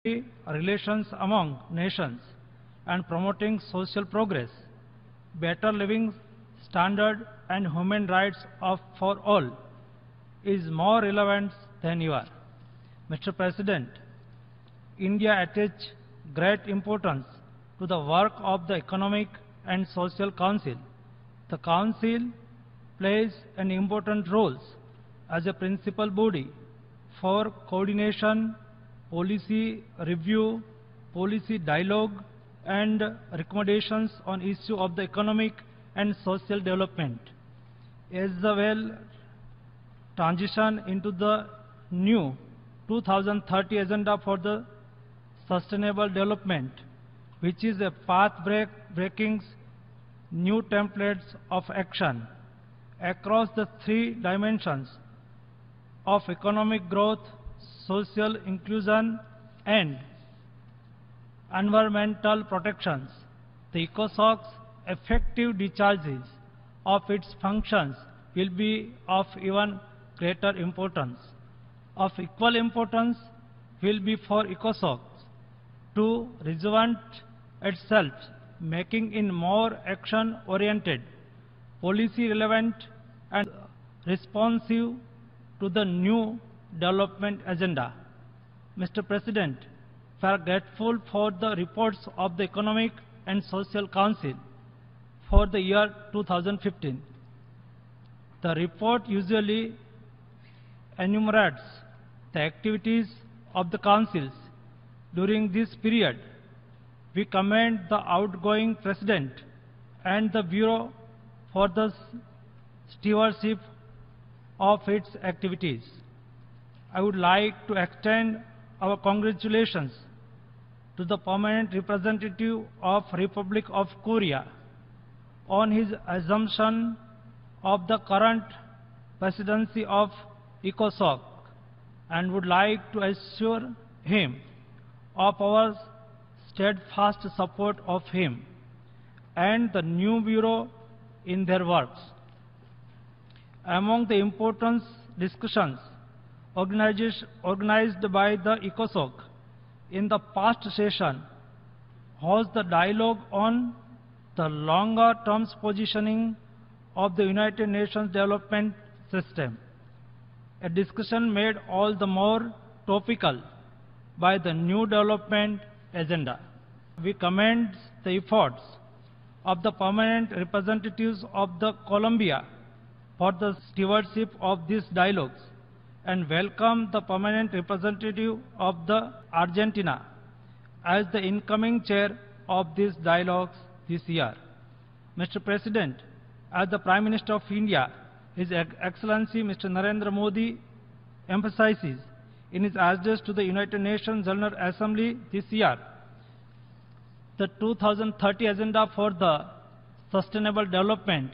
relations among nations and promoting social progress, better living standard and human rights for all is more relevant than ever. Mr. President, India attaches great importance to the work of the Economic and Social Council. The Council plays an important role as a principal body for coordination, policy review, policy dialogue, and recommendations on issues of the economic and social development. As the well transition into the new 2030 Agenda for the Sustainable Development, which is a path-breaking new templates of action across the three dimensions of economic growth, social inclusion, and environmental protections. The ECOSOC's effective discharges of its functions will be of even greater importance. Of equal importance will be for ECOSOC to reinvent itself, making it more action-oriented, policy-relevant, and responsive to the new development agenda. Mr. President, we are grateful for the reports of the Economic and Social Council for the year 2015. The report usually enumerates the activities of the councils during this period. We commend the outgoing President and the Bureau for the stewardship of its activities. I would like to extend our congratulations to the permanent representative of Republic of Korea on his assumption of the current presidency of ECOSOC, and would like to assure him of our steadfast support of him and the new Bureau in their works. Among the important discussions organized by the ECOSOC in the past session was the dialogue on the longer-term positioning of the United Nations Development System, a discussion made all the more topical by the new development agenda. We commend the efforts of the permanent representatives of the Colombia for the stewardship of these dialogues, and welcome the permanent representative of the Argentina as the incoming chair of these dialogues this year. Mr. President, as the Prime Minister of India, His Excellency Mr. Narendra Modi emphasizes in his address to the United Nations General Assembly this year, the 2030 Agenda for the Sustainable Development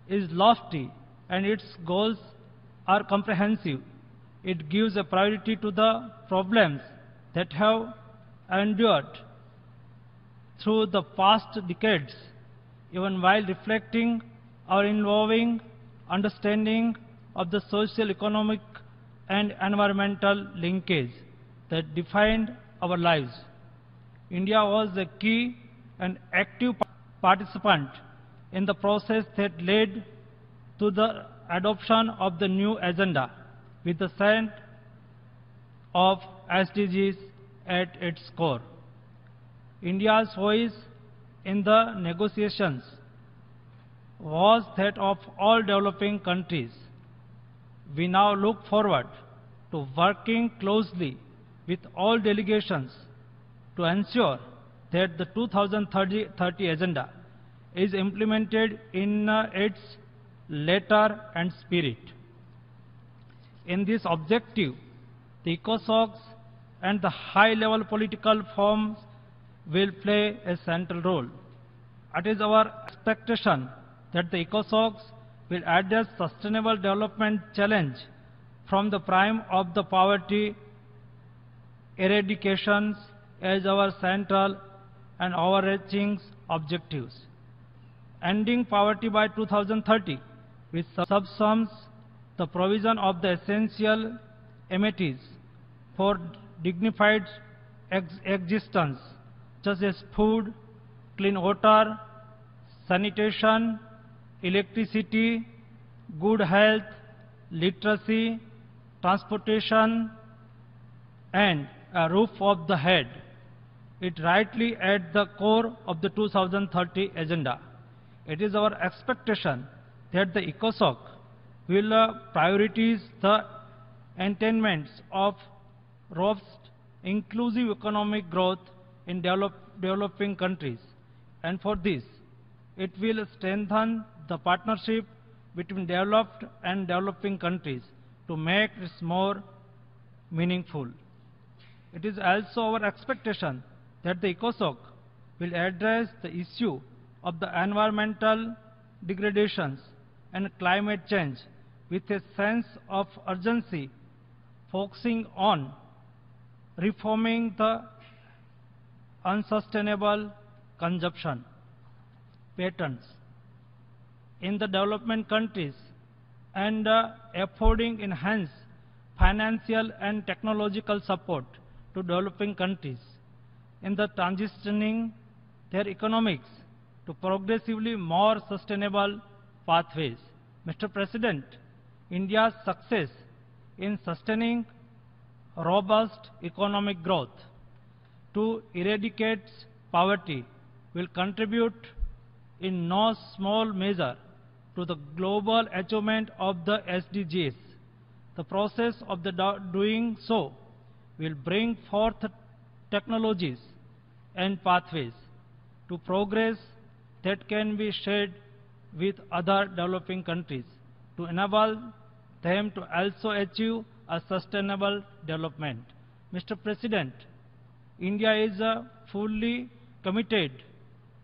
is lofty and its goals are comprehensive. It gives a priority to the problems that have endured through the past decades, even while reflecting our evolving understanding of the social, economic, and environmental linkage that defined our lives. India was a key and active participant in the process that led to the adoption of the new agenda, with the set of SDGs at its core. India's voice in the negotiations was that of all developing countries. We now look forward to working closely with all delegations to ensure that the 2030 Agenda is implemented in its letter and spirit. In this objective, the ECOSOCs and the high-level political forums will play a central role. It is our expectation that the ECOSOCs will address sustainable development challenge from the prime of the poverty eradications as our central and overarching objectives. Ending poverty by 2030, which subsumes the provision of the essential amenities for dignified existence, such as food, clean water, sanitation, electricity, good health, literacy, transportation, and a roof of the head. It rightly at the core of the 2030 agenda. It is our expectation that the ECOSOC will prioritize the attainments of robust, inclusive economic growth in developing countries. And for this, it will strengthen the partnership between developed and developing countries to make it more meaningful. It is also our expectation that the ECOSOC will address the issue of the environmental degradations and climate change with a sense of urgency, focusing on reforming the unsustainable consumption patterns in the development countries and affording enhanced financial and technological support to developing countries in the transitioning their economics to progressively more sustainable pathways. Mr. President, India's success in sustaining robust economic growth to eradicate poverty will contribute in no small measure to the global achievement of the SDGs. The process of doing so will bring forth technologies and pathways to progress that can be shared with other developing countries to enable them to also achieve a sustainable development. Mr. President, India is fully committed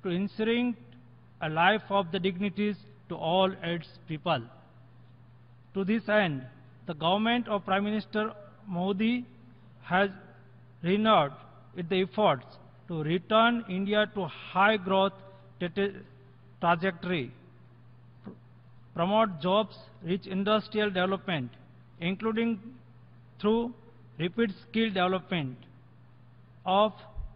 to ensuring a life of the dignities to all its people. To this end, the government of Prime Minister Modi has renewed its efforts to return India to high growth trajectory, promote jobs-rich industrial development, including through rapid skill development of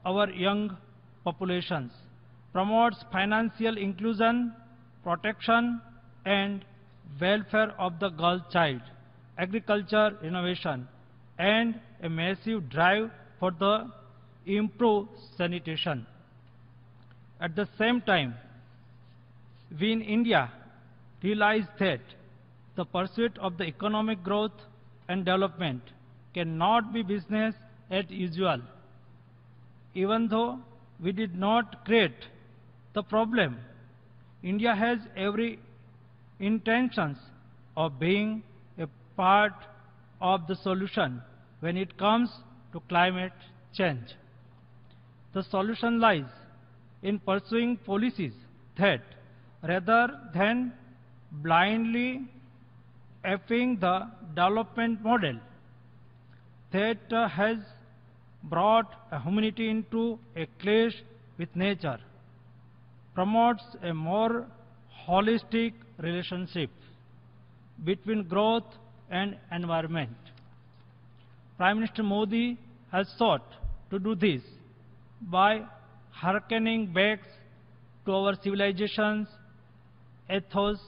our young populations, promotes financial inclusion, protection, and welfare of the girl child, agriculture innovation, and a massive drive for the improved sanitation. At the same time, we in India realize that the pursuit of the economic growth and development cannot be business as usual. Even though we did not create the problem, India has every intentions of being a part of the solution when it comes to climate change. The solution lies in pursuing policies that, rather than blindly applying the development model that has brought humanity into a clash with nature, promotes a more holistic relationship between growth and environment. Prime Minister Modi has sought to do this by hearkening back to our civilization's ethos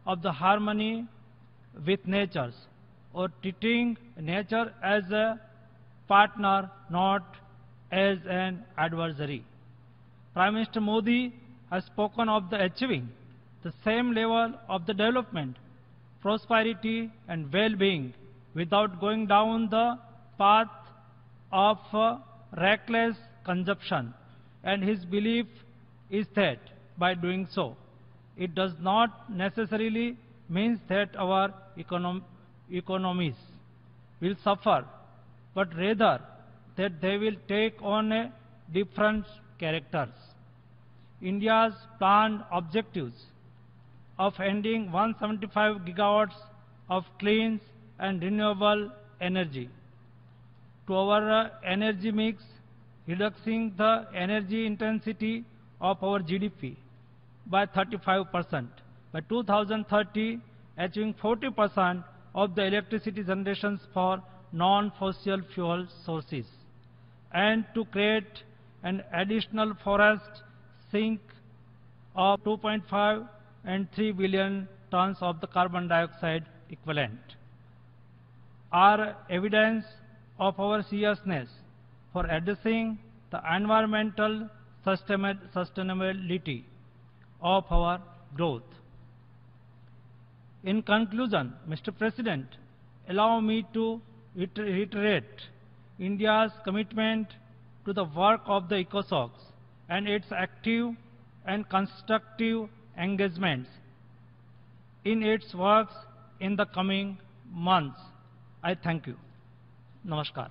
of the harmony with nature, or treating nature as a partner, not as an adversary. Prime Minister Modi has spoken of the achieving the same level of the development, prosperity and well-being without going down the path of reckless consumption, and his belief is that by doing so, it does not necessarily mean that our economies will suffer, but rather that they will take on a different characters. India's planned objectives of ending 175 gigawatts of clean and renewable energy to our energy mix, reducing the energy intensity of our GDP by 35%. By 2030, achieving 40% of the electricity generations for non-fossil fuel sources. and to create an additional forest sink of 2.5 and 3 billion tons of the carbon dioxide equivalent are evidence of our seriousness for addressing the environmental sustainability of our growth. In conclusion, Mr. President, allow me to reiterate India's commitment to the work of the ECOSOC and its active and constructive engagements in its works in the coming months. I thank you. Namaskar.